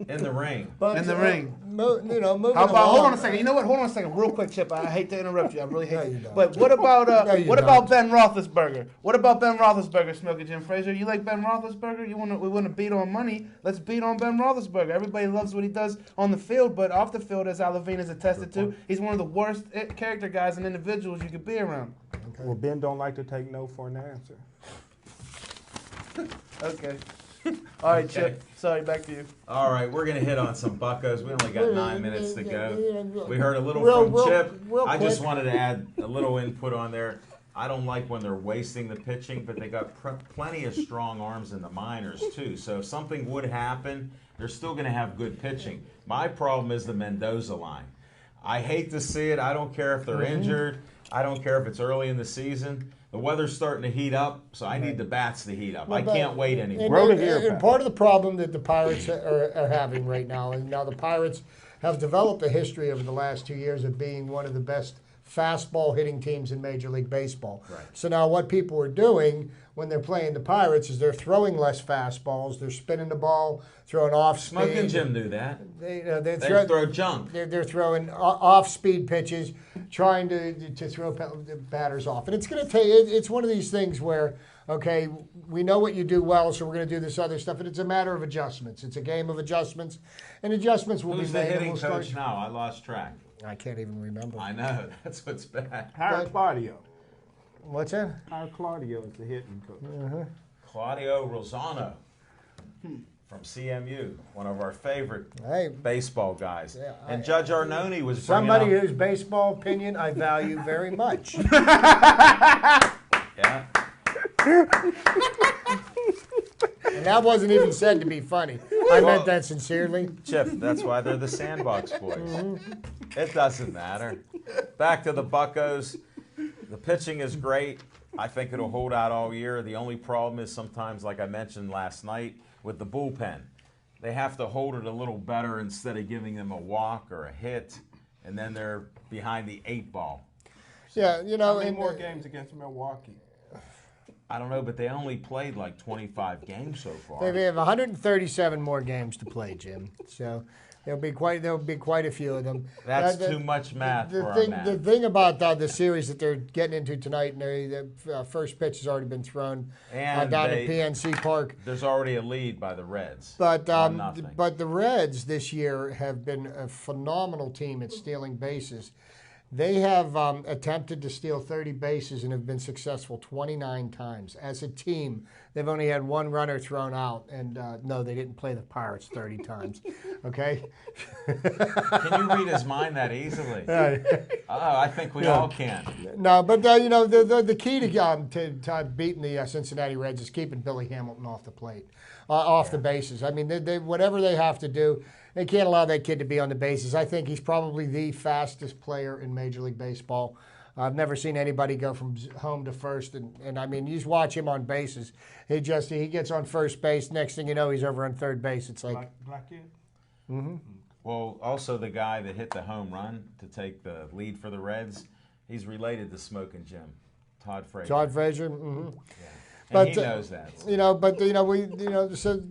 In the ring. But, In the ring. Moving How about? Hold on along. a second. You know what? Hold on a second, real quick, Chip. I hate to interrupt you. I really No, hate you to. don't. But what about No, you what about don't. Ben Roethlisberger? What about Ben Roethlisberger, Smoking Jim Frazier? You like Ben Roethlisberger? We want to beat on money. Let's beat on Ben Roethlisberger. Everybody loves what he does on the field, but off the field, as Al Levine has attested to, he's one of the worst character guys and individuals you could be around. Well, Ben don't like to take no for an answer. Okay. All right, Okay. Chip. Sorry, back to you. All right, we're going to hit on some buccos. We only got 9 minutes to go. We heard a little Real- from Chip. real I just quick. wanted to add a little input on there. I don't like when they're wasting the pitching, but they got plenty of strong arms in the minors, too. So if something would happen, they're still going to have good pitching. My problem is the Mendoza line. I hate to see it. I don't care if they're injured. I don't care if it's early in the season. The weather's starting to heat up, so I need the bats to heat up. I can't wait anymore. Grow to hear, And part of the problem that the Pirates are having right now, and now the Pirates have developed a history over the last 2 years of being one of the best fastball hitting teams in Major League Baseball. Right. So now what people are doing when they're playing the Pirates is they're throwing less fastballs, they're spinning the ball, throwing off speed. Smoke and Jim do that. They Throw junk. They're throwing off-speed pitches, trying to throw batters off, and it's going to take. It's one of these things where, okay, we know what you do well, so we're going to do this other stuff, and it's a matter of adjustments. It's a game of adjustments, and adjustments will Who's be the made. and hitting we'll coach start- now? I lost track. I can't even remember. I know. That's what's bad. Hire Claudio. What's that? Hire Claudio as the hitting coach. Claudio Rosano from CMU, one of our favorite Hey, baseball guys. Yeah, and Judge Arnone was somebody bringing whose baseball opinion I value very much. yeah. And that wasn't even said to be funny. I meant that sincerely. Chip, that's why they're the Sandbox Boys. It doesn't matter. Back to the Buccos. The pitching is great. I think it'll hold out all year. The only problem is sometimes, like I mentioned last night, with the bullpen. They have to hold it a little better instead of giving them a walk or a hit, and then they're behind the 8 ball. Yeah, you know, How many and, more games against Milwaukee? I don't know, but they only played like 25 games so far. they have 137 more games to play, Jim. So there'll be quite a few of them. That's The- too much math for our the math. thing about the series that they're getting into tonight, and the first pitch has already been thrown And down they- at PNC Park. There's already a lead by the Reds. But 1-0. but the Reds this year have been a phenomenal team at stealing bases. They have attempted to steal 30 bases and have been successful 29 times. As a team, they've only had one runner thrown out, and no, they didn't play the Pirates 30 times. Okay? Can you read his mind that easily? I think we all can. No, but you know the key to beating the Cincinnati Reds is keeping Billy Hamilton off the plate, off the bases. I mean, they whatever they have to do, they can't allow that kid to be on the bases. I think he's probably the fastest player in Major League Baseball. I've never seen anybody go from home to first, and I mean, you just watch him on bases. He gets on first base. Next thing you know, he's over on third base. It's like Black kid? Well, also the guy that hit the home run to take the lead for the Reds, he's related to Smoking Jim, Todd Frazier. Todd Frazier. Mm-hmm. And but, he knows that.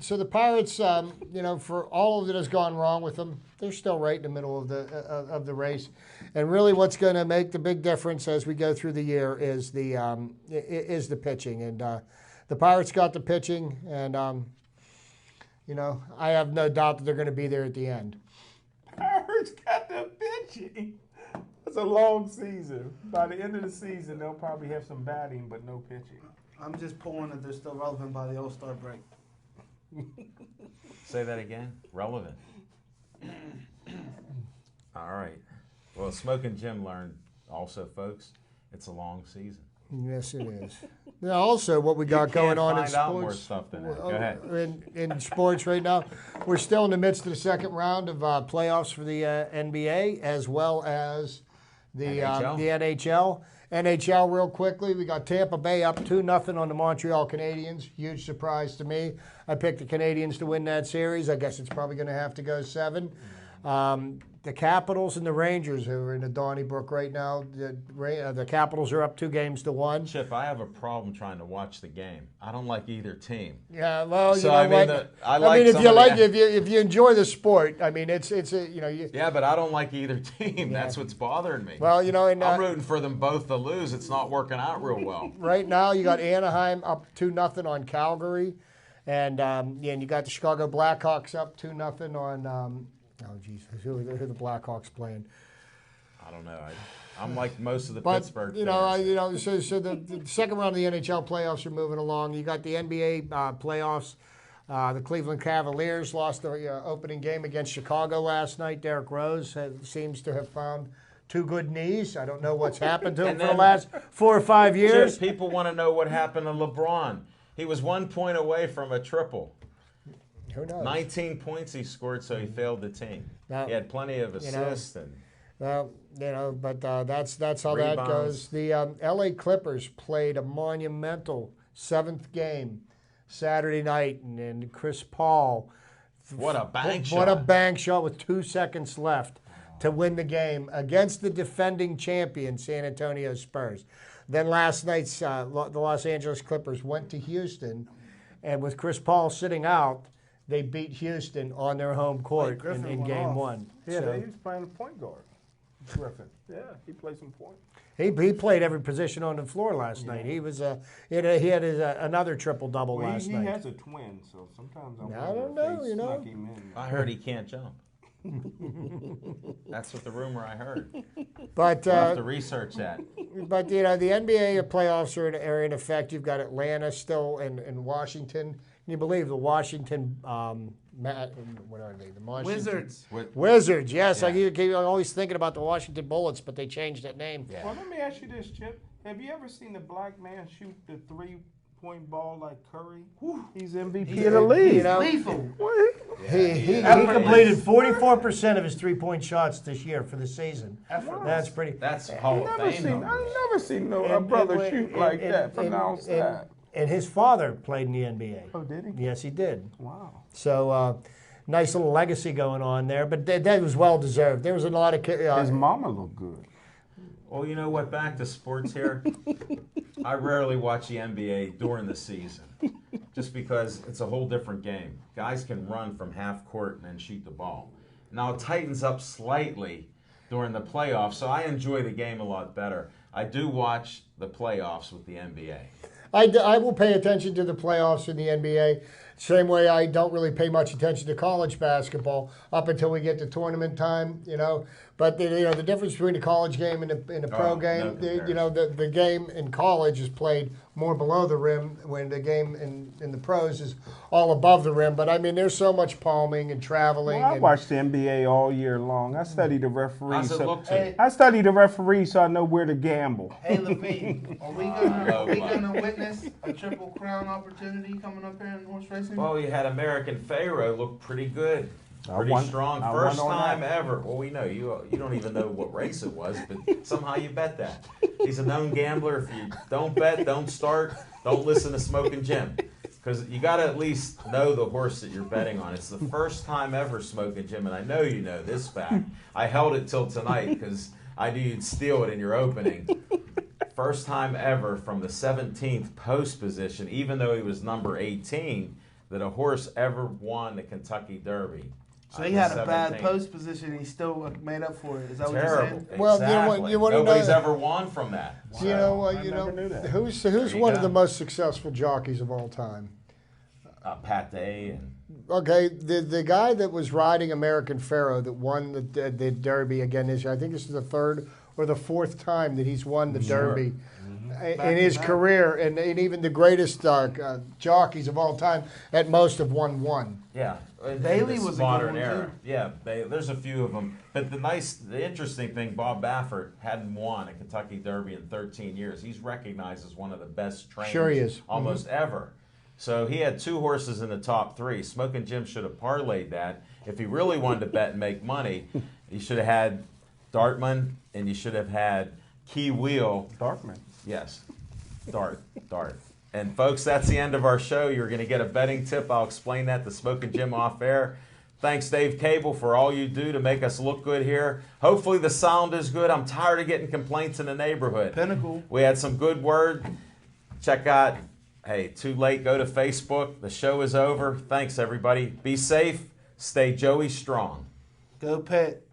So the Pirates, for all of it has gone wrong with them, they're still right in the middle of the race, and really, what's going to make the big difference as we go through the year is the pitching, and the Pirates got the pitching, and I have no doubt that they're going to be there at the end. Pirates got the pitching. That's a long season. By the end of the season, they'll probably have some batting, but no pitching. I'm just pulling that they're still relevant by the All-Star break. Say that again. Relevant. All right. Well, Smoking Jim learned also, folks, it's a long season. Yes, it is. Now, also, what we got You going can't on in find out more sports. stuff than that. Go ahead. In sports right now, we're still in the midst of the second round of playoffs for the NBA as well as the NHL. NHL, real quickly, we got Tampa Bay up 2-0 on the Montreal Canadiens. Huge surprise to me. I picked the Canadiens to win that series. I guess it's probably going to have to go 7. The Capitals and the Rangers, who are in the Donnybrook right now, the Capitals are up 2-1. Chip, I have a problem trying to watch the game. I don't like either team. Yeah, well, So, you know I mean, what? I like if you somebody- if you enjoy the sport, I mean, it's you. Yeah, but I don't like either team. That's what's bothering me. Well, and I'm rooting for them both to lose. It's not working out real well. right now you got Anaheim up 2-0 on Calgary, and you got the Chicago Blackhawks up 2-0 on. Oh, geez, who are the Blackhawks playing? I don't know. I'm like most of the But Pittsburgh so the second round of the NHL playoffs are moving along. You got the NBA playoffs. The Cleveland Cavaliers lost their opening game against Chicago last night. Derrick Rose seems to have found 2 good knees. I don't know what's happened to him And for the then- last 4 or 5 years. Chip, people want to know what happened to LeBron. He was 1 point away from a triple. Who knows? 19 points he scored, so he failed the team. Now, He had plenty of assists. And Well, but that's how that Rebounds. goes. The L.A. Clippers played a monumental 7th game Saturday night, and Chris Paul. What a bank shot. What a bank shot with 2 seconds left to win the game against the defending champion San Antonio Spurs. Then last night's the Los Angeles Clippers went to Houston, and with Chris Paul sitting out, they beat Houston on their home court Griffin in went game off. 1. Yeah, So he was playing point guard. Griffin. Yeah, he played some point. he played every position on the floor last night. He was he had his, another triple double Well, last he night. has a twin, so sometimes I wonder don't if know, they you know. snuck him in. I heard he can't jump. That's what the rumor I heard. But We'll have to research that. But the NBA playoffs are in effect. You've got Atlanta still in Washington. Can you believe the Washington? What are they? The Washington Wizards. Wizards. Yes, Yeah. I'm always thinking about the Washington Bullets, but they changed that name. Yeah. Well, let me ask you this, Chip. Have you ever seen a black man shoot the 3-point ball like Curry? He's MVP of the league. You know, Lethal. he completed 44% of his 3-point shots this year for the season. That's pretty. That's Hall of Fame. I've never seen a brother shoot like that from outside. And his father played in the NBA. Oh, did he? Yes, he did. Wow. So nice little legacy going on there, but that was well deserved. There was a lot of His mama looked good. Well, you know what? Back to sports here. I rarely watch the NBA during the season, just because it's a whole different game. Guys can run from half court and then shoot the ball. Now it tightens up slightly during the playoffs, so I enjoy the game a lot better. I do watch the playoffs with the NBA. I will pay attention to the playoffs in the NBA. Same way I don't really pay much attention to college basketball up until we get to tournament time, But the difference between the college game and the pro game, no the game in college is played more below the rim, when the game in the pros is all above the rim. But I mean, there's so much palming and traveling. Well, I and, watched the NBA all year long. I studied the referees. How's it look to you? I studied the referees so I know where to gamble. Hey, Levine, are we gonna witness a triple crown opportunity coming up here in horse racing? Well, you had American Pharaoh look pretty good. Pretty won- strong. I First won on time that. ever. Well, we know you don't even know what race it was, but somehow you bet that. He's a known gambler. If you don't bet, don't start, don't listen to Smoking Jim. Because you got to at least know the horse that you're betting on. It's the first time ever, Smoking Jim, and I know you know this fact. I held it till tonight because I knew you'd steal it in your opening. First time ever from the 17th post position, even though he was number 18, that a horse ever won the Kentucky Derby. So he had a bad 17th. post position. He still made up for it. Is that what you're Terrible. saying? Well, Exactly. you wanna know- Nobody's ever won from that. I never knew that. who's you one of go. the most successful jockeys of all time? Pat Day and Okay, the guy that was riding American Pharaoh that won the Derby again this year, I think this is the 3rd or the 4th time that he's won the Derby in his career, and even the greatest jockeys of all time at most have won one. yeah, in Bailey this was a good modern one, era. too. Yeah, there's a few of them. But the interesting thing, Bob Baffert hadn't won a Kentucky Derby in 13 years. He's recognized as one of the best trainers, Sure he is. almost ever. So he had 2 horses in the top 3. Smoking Jim should have parlayed that. If he really wanted to bet and make money, he should have had Dartman, and you should have had Key Wheel. Darkman. Yes, Dart. And folks, that's the end of our show. You're going to get a betting tip. I'll explain that to Smoking Jim off air. Thanks, Dave Cable, for all you do to make us look good here. Hopefully the sound is good. I'm tired of getting complaints in the neighborhood. Pinnacle. We had some good word. Check out, hey, too late, go to Facebook. The show is over. Thanks, everybody. Be safe. Stay Joey strong. Go Pitt.